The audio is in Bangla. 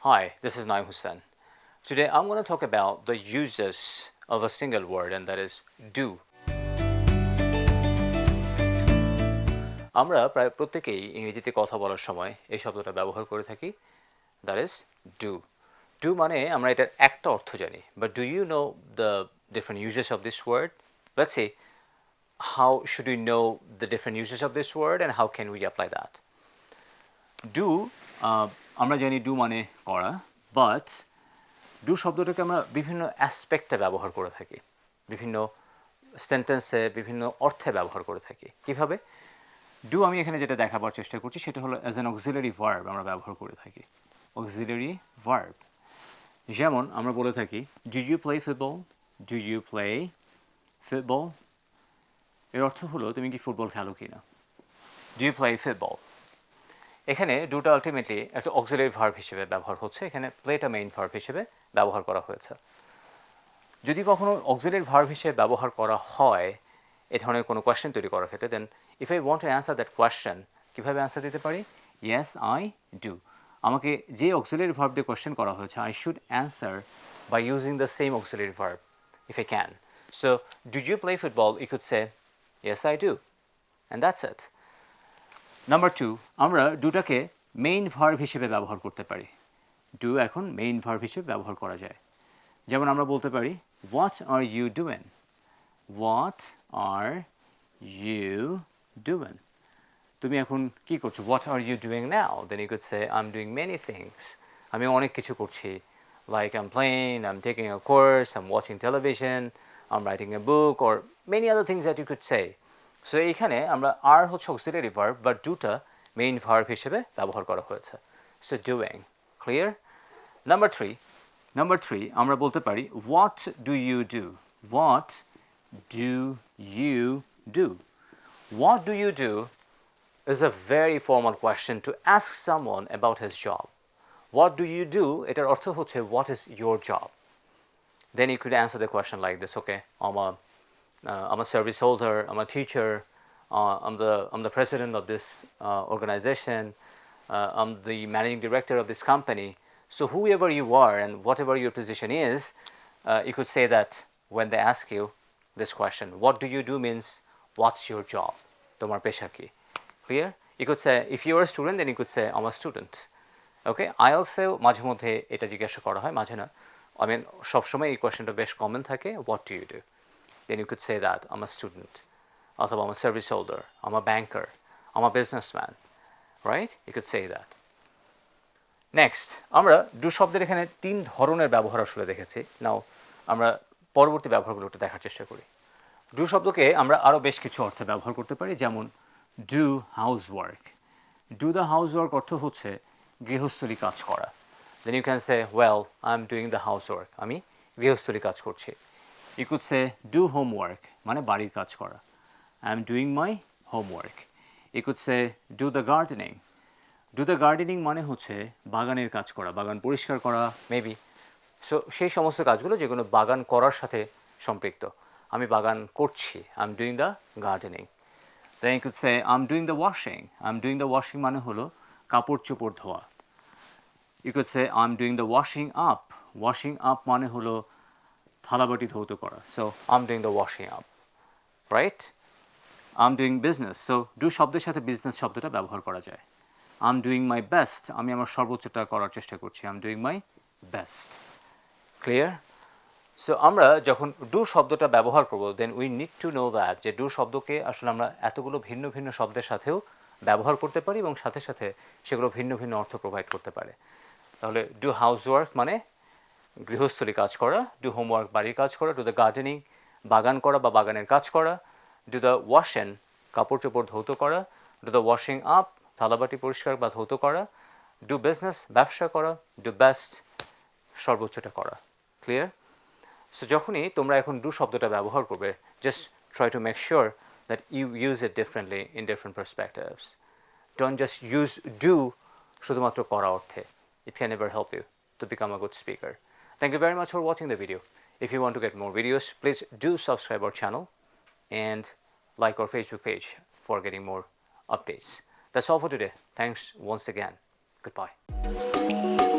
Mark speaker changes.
Speaker 1: Hi, this is 𝗙𝗲𝗱𝗶. Today I'm going to talk about the uses of a single word, and that is do. আমরা প্রায় প্রত্যেকেই ইংরেজিতে কথা বলার সময় এই শব্দটা ব্যবহার করে থাকি, that is do. Do মানে আমরা এটার একটা অর্থ জানি, but do you know the different uses of this word? Let's see, how should we know the different uses of this word and how can we apply that? Do, আমরা জানি do মানে করা, বাট ডু শব্দটাকে আমরা বিভিন্ন অ্যাসপেক্টে ব্যবহার করে থাকি, বিভিন্ন সেন্টেন্সে বিভিন্ন অর্থে ব্যবহার করে থাকি। কিভাবে? ডু আমি এখানে যেটা দেখাবার চেষ্টা করছি সেটা হলো অ্যাজ অ্যান অক্সিলারি ভার্ব আমরা ব্যবহার করে থাকি, অক্সিলারি ভার্ব। যেমন আমরা বলে থাকি do you play football, do you play football, এর অর্থ হলো তুমি কি ফুটবল খেলো কি না, ডু ইউ প্লে ফুটবল। এখানে ডুটা আলটিমেটলি একটা অক্সিলারি ভার্ব হিসেবে ব্যবহার হচ্ছে, এখানে প্লেটা মেইন ভার্ব হিসেবে ব্যবহার করা হয়েছে। যদি কখনো অক্সিলারি ভার্ব হিসেবে ব্যবহার করা হয় এ ধরনের কোনো কোয়েশ্চেন তৈরি করার ক্ষেত্রে, then if I want to answer that question, কীভাবে অ্যান্সার দিতে পারি? Yes I do. আমাকে যে অক্সিলারি ভার্ব দিয়ে কোয়েশ্চেন করা হয়েছে, I should answer by using the same auxiliary verb if I can. So do you play football, you could say yes I do, and that's it. Number 2, আমরা ডুটাকে মেইন ভার্ব হিসেবে ব্যবহার করতে পারি। ডু এখন মেইন ভার্ব হিসেবে ব্যবহার করা যায়। যেমন আমরা বলতে পারি what are you doing, what are you doing, তুমি এখন কি করছো, what are you doing now, then you could say I am doing many things, আমি অনেক কিছু করছি, like I am playing, I am taking a course, I am watching television, I am writing a book, or many other things that you could say. So এইখানে আমরা আর হচ্ছে অক্সিলারি ভার্ব, বাট ডুটা মেইন ভার্ব হিসেবে ব্যবহার করা হয়েছে। So doing, clear? Number three আমরা বলতে পারি what do you do, what do you do. What do you do is a very formal question to ask someone about his job. What do you do? এটার অর্থ হচ্ছে what is your job? Then you could answer the question like this, okay, I'm a service holder, I'm a teacher, I'm the president of this organization, I'm the managing director of this company. So whoever you are and whatever your position is, you could say that when they ask you this question, what do you do means what's your job? তোমার পেশা কি? Clear? You could say if you are a student, then you could say I'm a student. Okay, IELTS-এও মাঝে মধ্যে এটা জিজ্ঞাসা করা হয়, মাঝে না, I mean সবসময় এই কোয়েশ্চেনটা বেশ কমন থাকে, what do you do? Then you could say that I'm a student, অথবা I'm a service holder, I'm a banker, I'm a businessman, right? You could say that. Next, আমরা ডু শব্দের এখানে 3 ধরনের ব্যবহার আসলে দেখেছি। নাও আমরা পরবর্তী ব্যবহারগুলো একটু দেখার চেষ্টা করি। ডু শব্দকে আমরা আরও বেশ কিছু অর্থে ব্যবহার করতে পারি, যেমন do house work. Do the house work অর্থ হচ্ছে গৃহস্থলী কাজ করা। Then you can say well I am doing the house work, আমি গৃহস্থলী কাজ করছি। You could say do homework, মানে বাড়ির কাজ করা, I am doing my homework. You could say do the gardening. Do the gardening মানে হচ্ছে বাগানের কাজ করা, বাগান পরিষ্কার করা মেবি। সো সেই সমস্ত কাজগুলো যেগুলো বাগান করার সাথে সম্পৃক্ত, আমি বাগান করছি, I am doing the gardening. Then you could say I'm doing the washing. I'm doing the washing মানে হলো কাপড় চোপড় ধোয়া। You could say I'm doing the washing up. Washing up মানে হলো থালাবাটি ধৌত করা। So I'm doing the washing up, right? I'm doing business. So do শব্দের সাথে business শব্দটা ব্যবহার করা যায়। I'm doing my best. আমি আমার সর্বোচ্চটা করার চেষ্টা করছি। I'm doing my best. Clear? So আমরা যখন ডু শব্দটা ব্যবহার করব, then we need to know that যে ডু শব্দকে আসলে আমরা এতগুলো ভিন্ন ভিন্ন শব্দের সাথেও ব্যবহার করতে পারি এবং সাথে সাথে সেগুলো ভিন্ন ভিন্ন অর্থ প্রোভাইড করতে পারে। তাহলে ডু হাউস ওয়ার্ক মানে গৃহস্থলী কাজ করা, ডু হোমওয়ার্ক বাড়ির কাজ করা, ডু দ্য গার্ডেনিং বাগান করা বা বাগানের কাজ করা, ডু দ্য ওয়াশিং কাপড় চোপড় ধৌত করা, ডু দ্য ওয়াশিং আপ থালাবাটি পরিষ্কার বা ধৌত করা, ডু বিজনেস ব্যবসা করা, ডু বেস্ট সর্বোচ্চটা করা। ক্লিয়ার? সো যখনই তোমরা এখন ডু শব্দটা ব্যবহার করবে, just try to make sure that you use it differently in different perspectives. Don't just use do শুধুমাত্র করা অর্থে। It can never help you to become a good speaker. Thank you very much for watching the video. If you want to get more videos, please do subscribe our channel and like our Facebook page for getting more updates. That's all for today. Thanks once again. Goodbye.